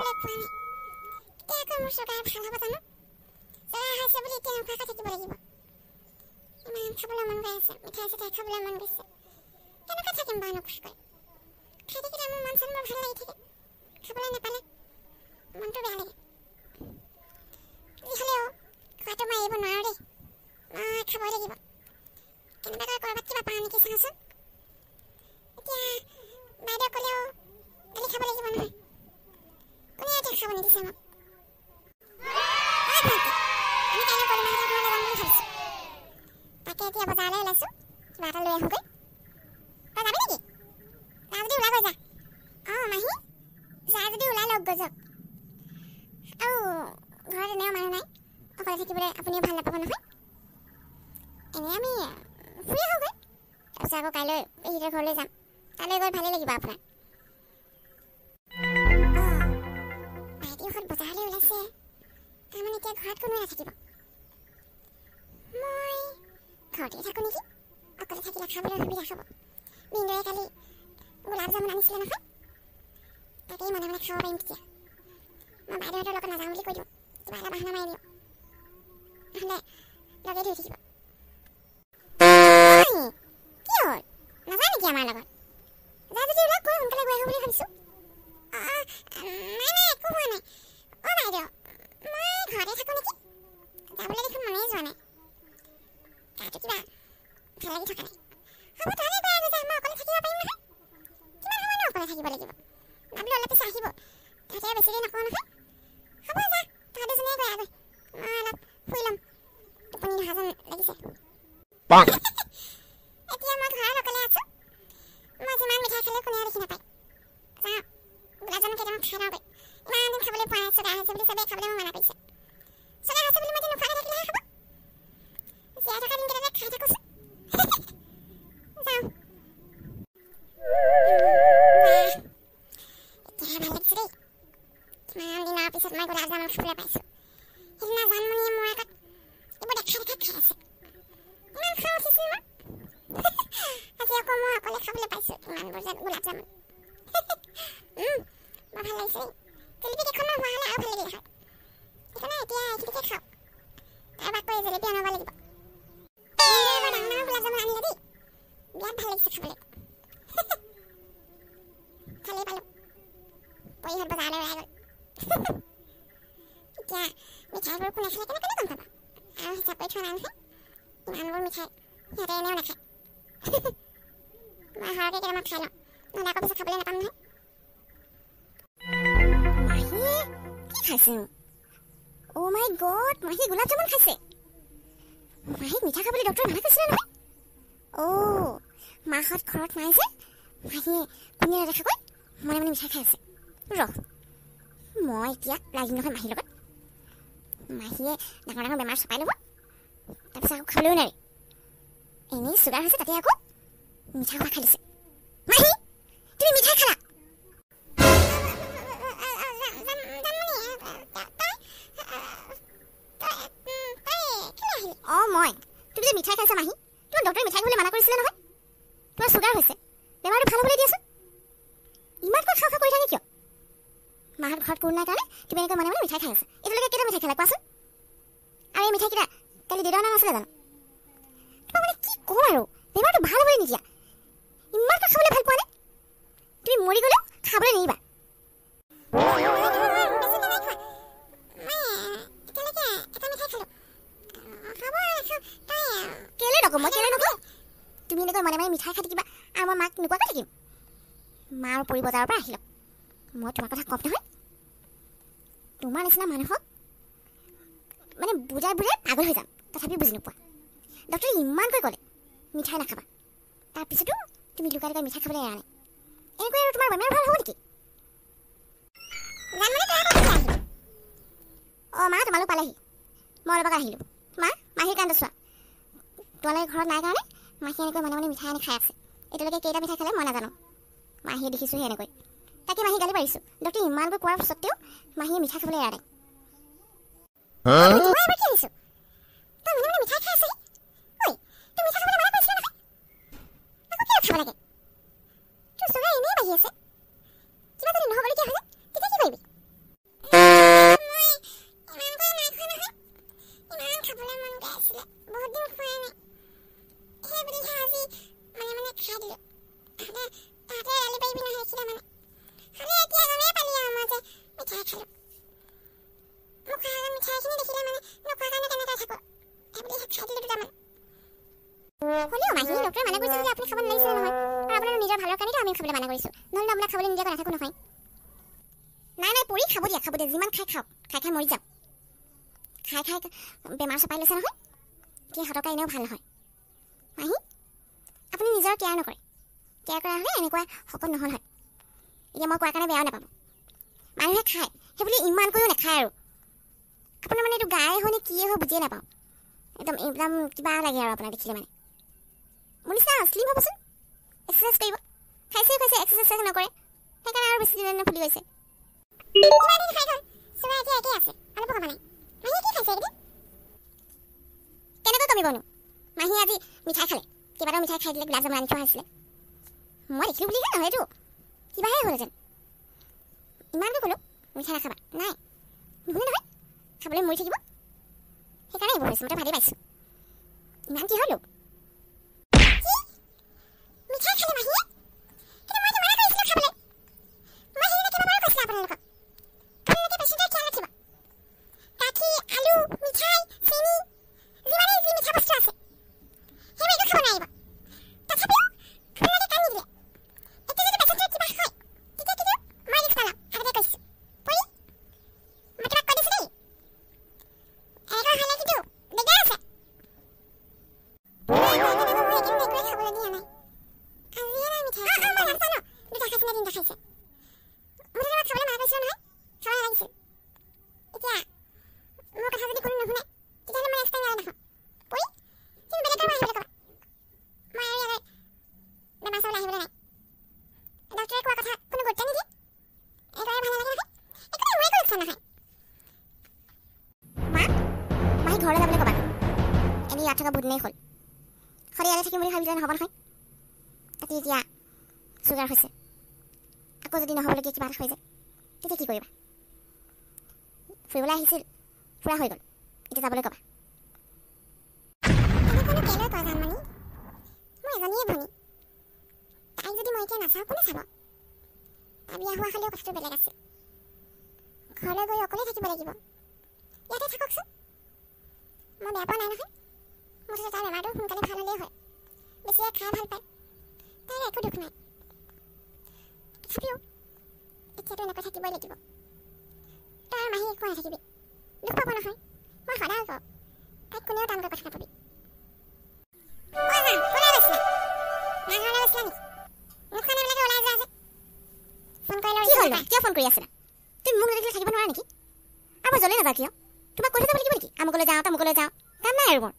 খাবলৈ পোৱা নাই কেতিয়া আকৌ মোৰ চুগাৰ ভাল হ'ব জানো চুগাৰ হৈছে বুলি এতিয়া নোখোৱাকৈ থাকিব লাগিব ইমান খাবলৈ মন গৈ আছে মিঠাই চিঠাই খাবলৈ মন গৈছে কেনেকৈ থাকিম বাৰু নোখোৱাকৈ খাই থাকিলে মোৰ মন চন মোৰ ভাল লাগি থাকে খাবলৈ নাপালে মনটো বেয়া লাগে যি হ'লেও খোৱাটো মই এৰিব নোৱাৰোঁ দেই মই খাবই লাগিব কেনেবাকৈ ক'ৰবাত কিবা পাওঁ নেকি চাওঁচোন এতিয়া বাইদেউ ক'লেও গালি খাব লাগিব নহয় কোনে এতিয়া খাব নিদিছে মোক আমি কাইলৈ কলো মাহঁতৰ ঘৰলৈ যাম বুলি ভাবিছোঁ তাকে এতিয়া বজাৰলৈ ওলাইছোঁ কিবা এটা লৈ আহোঁগৈ তই যাবি নেকি যা যদি ওলাই গৈ যা মাহী যা যদি ওলাই লওক গৈ যাওক আৰু ঘৰত এনেও মানুহ নাই অকলে থাকিবলৈ আপুনিও ভাল নাপাব নহয় এনেই আমি ফুৰি আহোঁগৈ তাৰপিছত আকৌ কাইলৈ পেহীহঁতৰ ঘৰলৈ যাম তালৈ গৈ ভালেই লাগিব আপোনাৰ ভাইটিহঁত বজাৰলৈ ওলাইছে তাৰমানে এতিয়া ঘৰত কোনো নাথাকিব মই ঘৰতে থাকোঁ নেকি অকলে থাকিলে খাবলৈ সুবিধা হ'ব ভিনদেউৱে কালি গোলাপ জামুন আনিছিলে নহয় তাকেই মনে মনে খাব পাৰিম তেতিয়া মই বাইদেউহঁতৰ লগত নাযাওঁ বুলি কৈ দিওঁ কিবা এটা বাহানা মাৰি দিওঁ নহ'লে লগে ধৰি থাকিব কি হ'ল নাযায় নেকি আমাৰ লগত যা যদি ওলাই গৈ সোনকালে গৈ আহোঁ বুলি ভাবিছোঁ নাই একো হোৱা নাই বাইদেউ মই ঘৰতে থাকোঁ নেকি যাবলৈ দেখোন মনেই যোৱা নাই গাটো কিবা ভাল লাগি থকা নাই হ'ব তহঁতে গৈ আগৈ যা মই অকলে থাকিব পাৰিম নহয় কিমান সময়নো অকলে থাকিব লাগিব ভাবিলোঁ অলপ পিছত আহিব তহঁতে বেছি দেৰি নকওঁ নহয় হ'ব যা তহঁত দুজনীয়ে গৈ আগৈ মই অলপ শুই ল'ম টোপনি নহা যেন লাগিছে এতিয়া মই ঘৰত অকলে আছোঁ মই যিমান মিঠাই খালেও কোনেও দেখি নাপায় যাওঁ গোলাপ জামুন কেইটামান খাই লওঁগৈ ইমান দিন খাবলৈ পোৱা নাই চুগাৰ হৈছে বুলি চবেই খাবলৈ মোক মানা কৰিছে চুগাৰ হৈছে বুলি মই এতিয়া নোখোৱাকৈ থাকিলেহে হ'ব জীয়াই থকা দিনকেইটাতে খাই থাকোঁচোন যাওঁ এতিয়াহে ভাল লাগিছে দেই কিমান দিনৰ পিছত মই গোলাপ জামুন খাবলৈ পাইছোঁ সেইদিনা জানমণিয়ে মোৰ আগত এইবোৰ দেখাই খাই আছে ইমান খং উঠিছিল মোৰ আজি আকৌ মই অকলে খাবলৈ পাইছোঁ ইমানবোৰ যেন গোলাপ জামুন বৰ ভাল লাগিছে দেই জেলেপি কেইখনমান হোৱা হ'লে আৰু ভাল লাগিলে হয় সেইকাৰণে এতিয়া এইখিনিকে খাওঁ তাৰ বাকৈ জেলেপি আনিব লাগিব ডাঙৰ ডাঙৰ গোলাপ জামুন আনিলে দেই বিৰাট ভাল লাগিছে খাবলৈ ভালেই পালোঁ পৰীহঁত বজাৰলৈ ওলাই গ'ল এতিয়া মিঠাইবোৰ কোনে খালে কেনেকৈ গম পাবা আৰু হিচাপ কৰি থোৱা নাই নহয় ইমানবোৰ মিঠাই সিহঁতে এনেও নাখায় মই সৰহকৈ কেইটামান খাই লওঁ নহ'লে আকৌ পিছত খাবলৈ নাপাম নহয় মাহীয়ে কি খাইছে অ' মাই গড মাহী গোলাপ জামুন খাইছে মাহীক মিঠা খাবলৈ ডক্টৰে মানা কৰিছিলে নহয় মাহঁত ঘৰত নাই যে মাহীয়ে কোনে নেদেখাকৈ মনে মনে মিঠাই খাই আছে মই এতিয়া লাগিম নহয় মাহীৰ লগত মাহীয়ে ডাঙৰ ডাঙৰ বেমাৰ চপাই ল'ব তাৰপিছত আকৌ খাবলৈও নোৱাৰি এনেই চুগাৰ হৈছে তাতে আকৌ মিঠা খোৱা খাই দিছে মাহী তুমি মিঠাই খালা মই তুমি যে মিঠাই খাইছা মাহী তোমাৰ ডক্টৰে মিঠাই খাবলৈ মানা কৰিছিলে নহয় তোমাৰ চুগাৰ হৈছে বেমাৰটো ভাল হ'বলৈ দিয়াচোন ইমানকৈ খাওঁ কৰি থাকে কিয় মাহঁত ঘৰত কোনো নাই কাৰণে তুমি এনেকৈ মনে মনে মিঠাই খাই আছে এতিয়ালৈকে কেইটা মিঠাই খালা কোৱাচোন আৰু এই মিঠাইকেইটা কালি দেউতাৰ নাম নাছিলে জানো তোমাক মানে কি কওঁ আৰু বেমাৰটো ভাল হ'বলৈ নিদিয়া ইমানকৈ খাবলৈ ভাল পোৱা নে তুমি মৰি গ'লেও খাবলৈ নিদিবা তুমি এনেকৈ মনে মনে মিঠাই খাই থাকিবা আৰু মই মাক নোকোৱাকৈ থাকিম মা আৰু পৰি বজাৰৰ পৰা আহিলক মই তোমাৰ কথা কম নহয় তোমাৰ নিচিনা মানুহক মানে বুজাই পাগল হৈ যাম তথাপি বুজি নোপোৱা ডক্টৰে ইমানকৈ ক'লে মিঠাই নাখাবা তাৰপিছতো তুমি লুকাই লুকাই মিঠাই খাবলৈ এৰা নাই এনেকৈ আৰু তোমাৰ বেমাৰ ভাল হ'ব নেকি মা তোমালোক পালেহি মই অলপ আহিলোঁ মা মাহীৰ কান্দ চোৱা তোমালোকে ঘৰত নাই কাৰণে মাহী এনেকৈ মনে মনে মিঠাই আনি খাই আছে এতিয়ালৈকে কেইটা মিঠাই খালে মই নাজানো মাহীয়ে দেখিছোঁহে এনেকৈ তাকে মাহী গালি পাৰিছোঁ ডক্টৰে ইমানকৈ কোৱাৰ স্বত্তেও মাহীয়ে মিঠাই খাবলৈ এৰা নাই মিঠাই খাই আছে খাব লাগে তোৰ চুগাৰ এনেই বাঢ়ি আছে কিবা যদি নহ'বলগীয়া হ'লে তেতিয়া কি কৰিবি আমি খাবলৈ মানা কৰিছোঁ, নহ'লে আপোনাক খাবলৈ নিদিয়াকৈ নাথাকোঁ নহয়। নাই পৰি খাব দিয়া, যিমান খাওক, খাই মৰি যাওক। খাই বেমাৰ চপাই লৈছে নহয়, এতিয়া সতকা এনেও ভাল নহয়। মাহী আপুনি নিজৰ কেয়াৰ নকৰে, কেয়াৰ কৰা হ'লে এনেকুৱা শকত নহ'ল হয়। এতিয়া মই কোৱাৰ কাৰণে বেয়াও নাপাব, মানুহে খায় সেইবুলি ইমান কৰিও নাখায় আৰু। আপোনাৰ মানে এইটো গায়ে হয় নে কিয়ে হয় বুজিয়ে নাপাওঁ, একদম কিবা লাগে আৰু আপোনাৰ দেখিলে মানে। মোৰ নিচিনা শ্লিম হ'বচোন, এক্সাৰচাইজ কৰিব। খাইছে এক্সাৰচাইজ নকৰে, সেইকাৰণে আৰু বেছি দিন ফুলি গৈছে। কেনেকৈ কমিবনো? মাহী আজি মিঠাই খালে, কেইবাটাও মিঠাই খাই দিলে, গোলাপ জামুন আনি থোৱা হৈছিলে। মই দেখিলোঁ বুলিহে নহয়, এইটো কিবাহে হ'ল যেন। ইমানটো ক'লোঁ মিঠাই নাখাবা, নাই নুশুনে নহয়, খাবলৈ মৰি থাকিব। সেইকাৰণে এইবোৰ হৈছে, মইতো ভালেই পাইছোঁ। ইমান কি হ'লো মিঠাই খালে মাহীয়ে, কিন্তু মইতো মানা কৰিছিলোঁ খাবলৈ। মই সেইদিনা কেইবাবাৰো কৈছিলোঁ আপোনালোকক, আপোনালোকে পেচেণ্টৰ খিয়াল ৰাখিব। গাখীৰ, আলু, মিঠাই, চেনি, যিমানেই যি মিঠা বস্তু আছে সেইবোৰ একো খাব নোৱাৰিব। তথাপিও আপোনালোকে কাম নিদিলে। এতিয়া যদি পেচেণ্টৰ কিবা হয় তেতিয়া কিন্তু মই ৰিস্ক নলওঁ, আগতে কৈছোঁ। পৰি মই তোমাক কৈ দিছোঁ দেই, এনেকৈ হ'লে কিন্তু দিগদাৰ আছে। ঘৰলৈ যাবলৈ ক'বা, এনেই ইয়াত থকা বহুত দিনেই হ'ল। সদায় ইয়াতে থাকিম বুলি ভাবিলে নহ'ব নহয়। তাতে এতিয়া চুগাৰ হৈছে, আকৌ যদি নহ'বলগীয়া কিবা এটা হৈ যায় তেতিয়া কি কৰিবা? ফুৰিবলৈ আহিছিল, ফুৰা হৈ গ'ল, এতিয়া যাবলৈ ক'বা। মোৰ এজনীয়ে ভনী, তাইক যদি মই এতিয়া নাচাওঁ কোনে চাব? তাই বিয়া হোৱা হ'লেও কথাটো বেলেগ আছিল। ঘৰলৈ গৈ অকলে থাকিব লাগিব, ইয়াতে থাককচোন, মই বেয়া পোৱা নাই নহয়। মুঠতে তাইৰ বেমাৰটো সোনকালে ভাল হ'লেই হয়। বেছিয়ে খাই ভাল পায়, তাইৰ একো দুখ নাই। তথাপিও এতিয়াতো এনেকৈ থাকিবই লাগিব। তই আৰু মাহী একো নাথাকিবি, দুখ পাব নহয়। মই সদায় কওঁ তাইক কোনেও টানকৈ কথা নাপাবি। কিয় ফোন কৰি আছিলা? তুমি মোক নেদেখিলে থাকিব নোৱাৰা নেকি? আৰু মই জ্বলি নাযাওঁ কিয়? তোমাক কৈ থৈ যাব লাগিব নেকি? আমুকলৈ যাওঁ তামুকলৈ যাওঁ, কাম নাই আৰু মোৰ।